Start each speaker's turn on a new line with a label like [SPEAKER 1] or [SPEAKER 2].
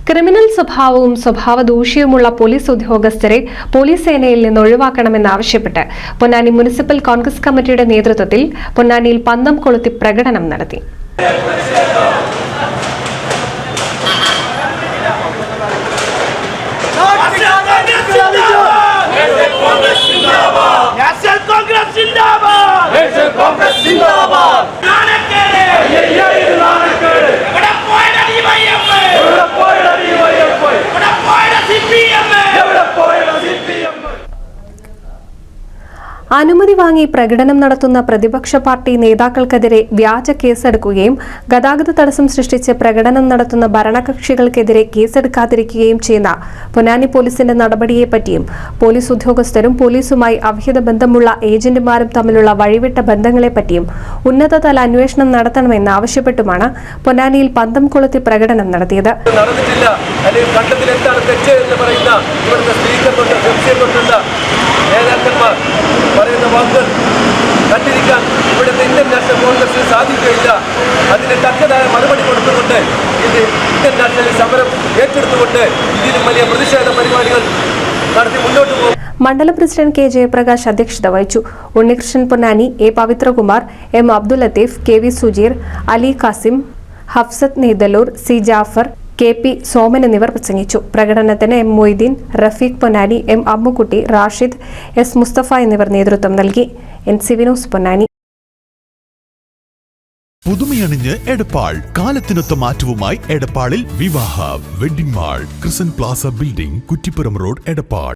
[SPEAKER 1] Criminal സ്വഭാവവും സ്വഭാവദൂഷ്യവുമുള്ള police ഉദ്യോഗസ്ഥരെ police സേനയിൽ നിന്ന് ഒഴിവാക്കണമെന്നാവശ്യപ്പെട്ട് പൊന്നാനി മുനിസിപ്പൽ കോൺഗ്രസ് കമ്മിറ്റിയുടെ നേതൃത്വത്തിൽ പൊന്നാനിയിൽ പന്തം കൊളുത്തി പ്രകടനം നടത്തി. അനുമതി വാങ്ങി പ്രകടനം നടത്തുന്ന പ്രതിപക്ഷ പാർട്ടി നേതാക്കൾക്കെതിരെ വ്യാജ കേസെടുക്കുകയും ഗതാഗത തടസ്സം സൃഷ്ടിച്ച് പ്രകടനം നടത്തുന്ന ഭരണകക്ഷികൾക്കെതിരെ കേസെടുക്കാതിരിക്കുകയും ചെയ്യുന്ന പൊന്നാനി പോലീസിന്റെ നടപടിയെപ്പറ്റിയും പോലീസ് ഉദ്യോഗസ്ഥരും പോലീസുമായി അവിഹിത ബന്ധമുള്ള ഏജന്റുമാരും തമ്മിലുള്ള വഴിവിട്ട ബന്ധങ്ങളെപ്പറ്റിയും ഉന്നതതല അന്വേഷണം നടത്തണമെന്നാവശ്യപ്പെട്ടുമാണ് പൊന്നാനിയിൽ പന്തം കൊളുത്തി പ്രകടനം നടത്തിയത്.
[SPEAKER 2] പറയുന്ന വാക്കുകൾ കണ്ടിരിക്കാൻ ഇവിടുത്തെ ഇന്ത്യൻ നാഷണൽ കോൺഗ്രസിന് സാധിക്കുകയില്ല. അതിന് തക്കതായ മറുപടി കൊടുത്തുകൊണ്ട് ഇത് ഇന്ത്യൻ നാഷണൽ സമരം ഏറ്റെടുത്തുകൊണ്ട് ഇതിലും വലിയ പ്രതിഷേധ പരിപാടികൾ നടത്തി മുന്നോട്ട് പോകും.
[SPEAKER 1] മണ്ഡലം പ്രസിഡന്റ് കെ ജയപ്രകാശ് അധ്യക്ഷത വഹിച്ചു. Unnikrishnan Ponnani, A Pavithrakumar, M Abdul Latheef, K V Sujeer, Ali Kasim, Hafsath Neithallur, C Jafar, K P Soman എന്നിവർ പ്രസംഗിച്ചു. പ്രകടനത്തിന് M Moideen, Rafeeq Ponnani, M Ammukutty, Rashid, S Musthafa എന്നിവർ നേതൃത്വം നൽകി. NCV news Ponnani.
[SPEAKER 3] പുതുമയണിഞ്ഞ് എടപ്പാൾ കാലത്തിനൊത്ത മാറ്റവുമായി എടപ്പാളിൽ വിവാഹ wedding mall Krisan plaza building Kuttippuram road Edappal.